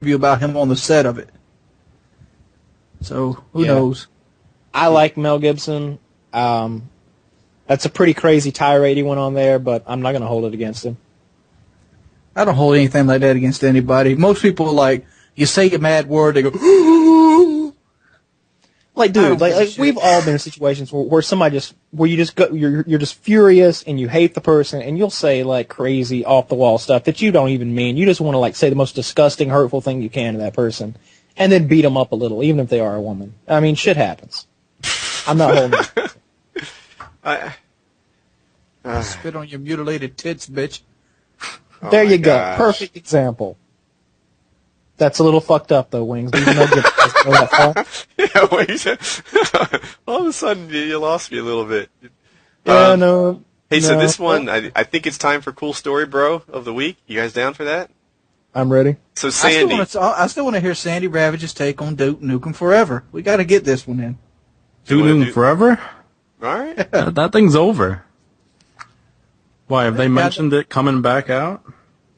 interview about him on the set of it. So, who knows? I like Mel Gibson. That's a pretty crazy tirade he went on there, but I'm not going to hold it against him. I don't hold anything like that against anybody. Most people, like, you say a mad word, they go, like, dude, like we've all been in situations where somebody you're just furious and you hate the person and you'll say, like, crazy, off-the-wall stuff that you don't even mean. You just want to, like, say the most disgusting, hurtful thing you can to that person and then beat them up a little, even if they are a woman. I mean, shit happens. I'm not holding it. Spit on your mutilated tits, bitch. There you go. Perfect example. That's a little fucked up, though, Wings. Even though yeah, Wings. All of a sudden, you lost me a little bit. Yeah, no. Hey, so this one, I think it's time for Cool Story Bro of the Week. You guys down for that? I'm ready. So, Sandy. I still want to hear Sandy Ravage's take on Duke Nukem Forever. We got to get this one in. Duke Nukem Forever? All right. That thing's over. Why, have they mentioned it coming back out?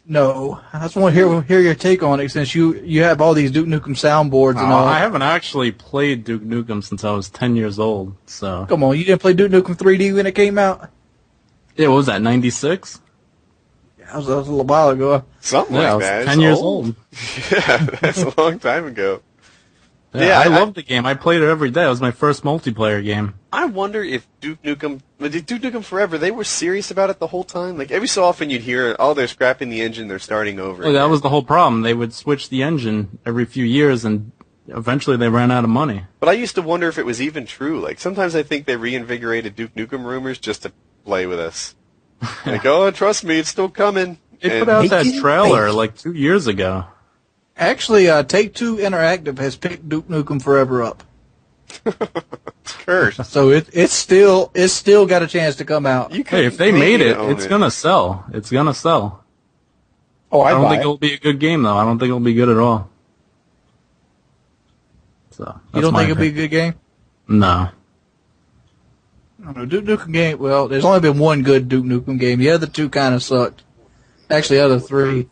No. I just want to hear your take on it since you have all these Duke Nukem soundboards and all. I haven't actually played Duke Nukem since I was 10 years old, so... Come on, you didn't play Duke Nukem 3D when it came out? Yeah, what was that, 96? Yeah, that was a little while ago. Something like that. I was 10 years old. Yeah, that's a long time ago. Yeah, I loved the game. I played it every day. It was my first multiplayer game. I wonder if Duke Nukem Forever, they were serious about it the whole time? Like, every so often you'd hear, oh, they're scrapping the engine, they're starting over. Well, that was the whole problem. They would switch the engine every few years, and eventually they ran out of money. But I used to wonder if it was even true. Like, sometimes I think they reinvigorated Duke Nukem rumors just to play with us. Like, oh, trust me, it's still coming. They put out that trailer, like, 2 years ago. Actually, Take-Two Interactive has picked Duke Nukem Forever up. It's cursed. So it's still got a chance to come out. Hey, if they made it, it's gonna sell. It's gonna sell. Oh, I don't think it'll be a good game, though. I don't think it'll be good at all. So you don't think it'll be a good game? No. I don't know. Duke Nukem game. Well, there's only been one good Duke Nukem game. The other two kind of sucked. Actually, the other three.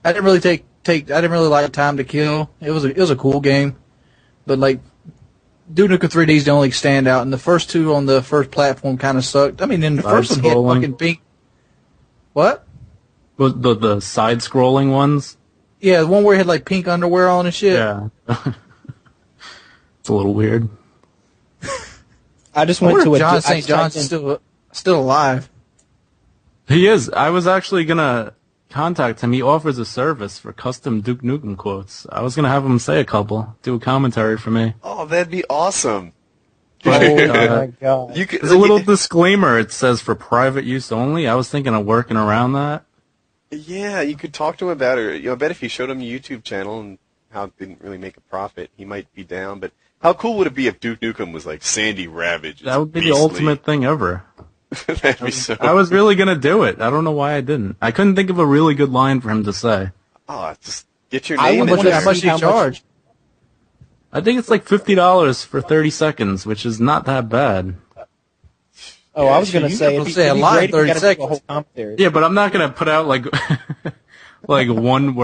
I didn't really I didn't really like Time to Kill. It was a cool game, but like Duke Nukem 3D is the only standout, and the first two on the first platform kind of sucked. I mean, in the first one, he had fucking pink. What? Was the side-scrolling ones? Yeah, the one where he had like pink underwear on and shit. Yeah. It's a little weird. I just went to a John St. John's still alive. He is. I was actually gonna contact him. He offers a service for custom Duke Nukem quotes. I was gonna have him say a couple, do a commentary for me. Oh, that'd be awesome. But, oh my god! There's a little disclaimer. It says for private use only. I was thinking of working around that. Yeah, you could talk to him about it. I bet if you showed him your YouTube channel and how it didn't really make a profit, he might be down. But how cool would it be if Duke Nukem was like Sandy Ravage? That would be the ultimate thing ever. That'd be so. I was really gonna do it. I don't know why I didn't. I couldn't think of a really good line for him to say. Oh, just get your name in How much do you charge? I think it's like $50 for 30 seconds, which is not that bad. Oh, I was gonna say, a lot in 30 seconds. Yeah, but I'm not gonna put out like like one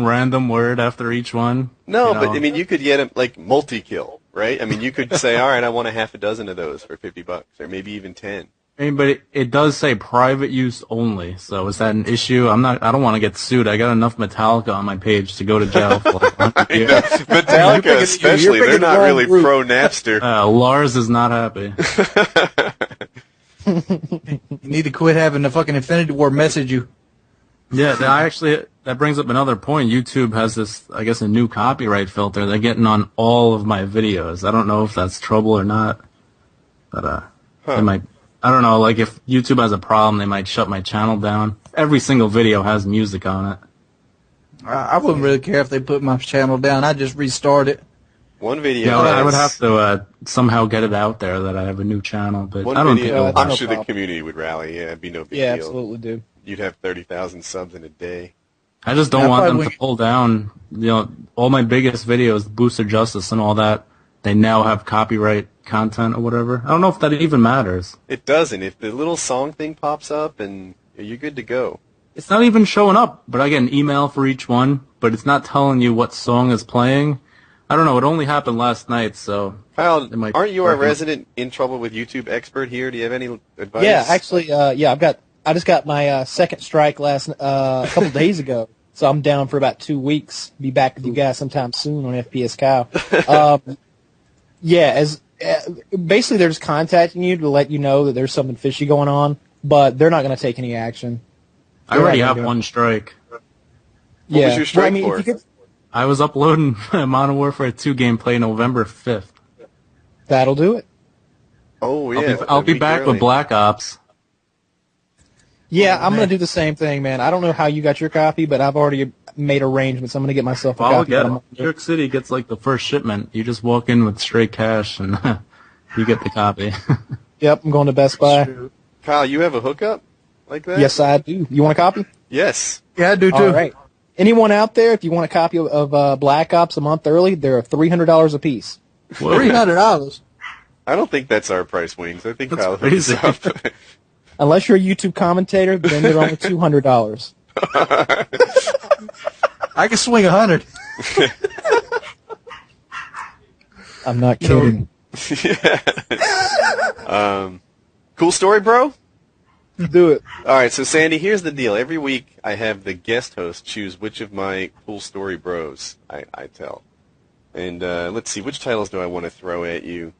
random word after each one. No, but I mean, you could get him like multi-kill, right? I mean, you could say, all right, I want a half a dozen of those for $50, or maybe even 10. I mean, but it does say private use only. So is that an issue? I don't want to get sued. I got enough Metallica on my page to go to jail for like 100 years. Metallica, especially, they're not really pro Napster. Lars is not happy. You need to quit having the fucking Infinity War message you. Yeah, that brings up another point. YouTube has this, I guess, a new copyright filter. They're getting on all of my videos. I don't know if that's trouble or not, but they might. I don't know. Like if YouTube has a problem, they might shut my channel down. Every single video has music on it. I wouldn't really care if they put my channel down. I'd just restart it. One video. Yeah, I would have to somehow get it out there that I have a new channel, but I don't think I'm sure the community would rally. Yeah, it'd be no big deal. Yeah, absolutely, dude. You'd have 30,000 subs in a day. I just don't want them to pull down, all my biggest videos, Booster Justice and all that. They now have copyright content or whatever. I don't know if that even matters. It doesn't. If the little song thing pops up, and you're good to go. It's not even showing up, but I get an email for each one, but it's not telling you what song is playing. I don't know. It only happened last night, so... Kyle, aren't you our resident in trouble with YouTube expert here? Do you have any advice? Yeah, actually, I just got my second strike a couple days ago, so I'm down for about 2 weeks. Be back with you guys sometime soon on FPS Kyle. Basically they're just contacting you to let you know that there's something fishy going on, but they're not going to take any action. I already have one strike. What was your strike for? I was uploading Modern Warfare 2 gameplay November 5th. That'll do it. Oh, yeah. I'll be back with Black Ops. Yeah, I'm going to do the same thing, man. I don't know how you got your copy, but I've already made arrangements. I'm going to get myself a copy. I'll get it. New York City gets like the first shipment. You just walk in with straight cash and you get the copy. Yep, I'm going to Best Buy. Kyle, you have a hookup like that? Yes, I do. You want a copy? Yes. Yeah, I do too. All right. Anyone out there, if you want a copy of Black Ops a month early, they're $300 a piece. $300. I don't think that's our price, Wings. I think That's Kyle hooked us crazy. up. Unless you're a YouTube commentator, then they're only $200. I can swing 100. I'm not kidding. Cool story, bro? Do it. All right, so Sandy, here's the deal. Every week I have the guest host choose which of my cool story bros I tell. And let's see, which titles do I want to throw at you?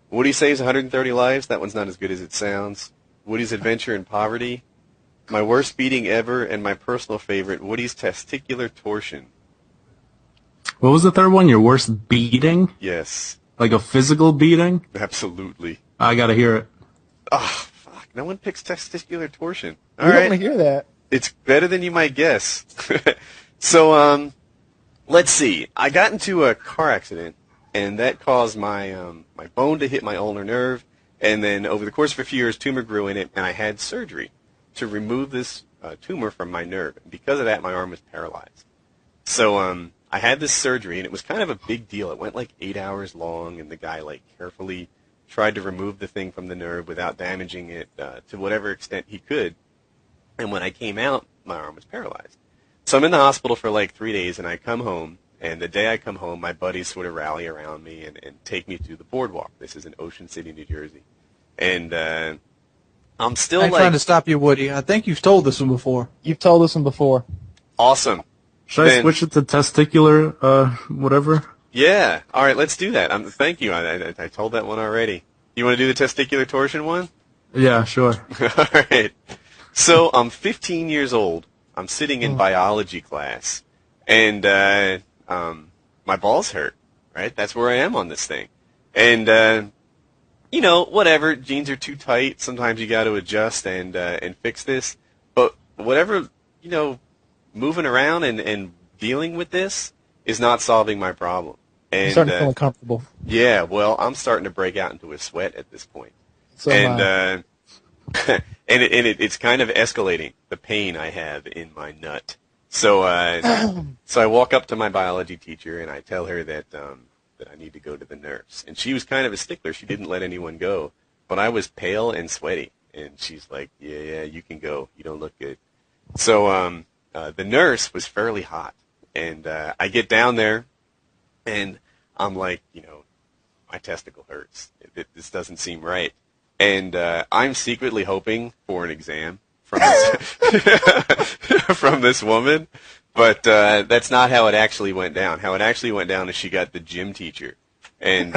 Woody Saves 130 Lives. That one's not as good as it sounds. Woody's Adventure in Poverty. My Worst Beating Ever, and my personal favorite, Woody's Testicular Torsion. What was the third one? Your worst beating? Yes, Like a physical beating? absolutely. I gotta hear it. Oh, fuck. No one picks Testicular Torsion. All You don't right. want to hear that. It's better than you might guess. So, let's see. I got into a car accident, and that caused my my bone to hit my ulnar nerve, and then over the course of a few years, tumor grew in it, and I had surgery to remove this tumor from my nerve. And because of that, my arm was paralyzed. So, I had this surgery, and it was kind of a big deal. It went like 8 hours long, and the guy like carefully tried to remove the thing from the nerve without damaging it to whatever extent he could. And when I came out, my arm was paralyzed. So I'm in the hospital for like 3 days, and I come home. And the day I come home, my buddies sort of rally around me and take me to the boardwalk. This is in Ocean City, New Jersey. And I'm still I'm trying to stop you, Woody. I think you've told this one before. You've told us them before. Awesome. Should I switch it to testicular, whatever? Yeah. All right, let's do that. Thank you. I told that one already. You want to do the testicular torsion one? Yeah, sure. All right. So I'm 15 years old. I'm sitting in biology class, and my balls hurt. Right? That's where I am on this thing. And whatever. Jeans are too tight. Sometimes you got to adjust and fix this. But whatever, moving around and dealing with this is not solving my problem. And I'm starting to feel uncomfortable. yeah, well, I'm starting to break out into a sweat at this point. So And it's kind of escalating, the pain I have in my nut. So so I walk up to my biology teacher and I tell her that I need to go to the nurse. And she was kind of a stickler. She didn't let anyone go. But I was pale and sweaty. And she's like, yeah, you can go. You don't look good. So the nurse was fairly hot. And I get down there and I'm like, my testicle hurts. This doesn't seem right. And I'm secretly hoping for an exam from from this woman, but that's not how it actually went down. How it actually went down is she got the gym teacher, and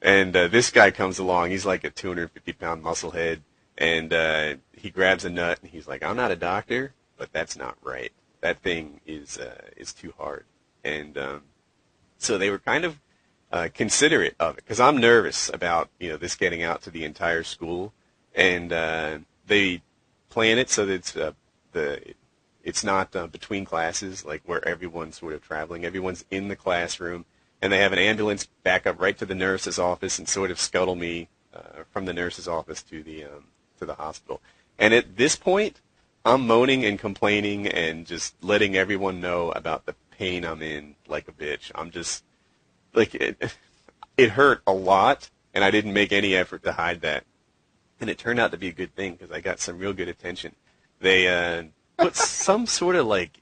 this guy comes along. He's like a 250-pound musclehead, and he grabs a nut and he's like, "I'm not a doctor, but that's not right. That thing is too hard." And so they were kind of considerate of it because I'm nervous about this getting out to the entire school, and they plan it so that it's not between classes, like where everyone's sort of traveling. Everyone's in the classroom, and they have an ambulance back up right to the nurse's office and sort of scuttle me from the nurse's office to the hospital. And at this point, I'm moaning and complaining and just letting everyone know about the pain I'm in like a bitch. I'm just like it hurt a lot, and I didn't make any effort to hide that. And it turned out to be a good thing because I got some real good attention. They put some sort of like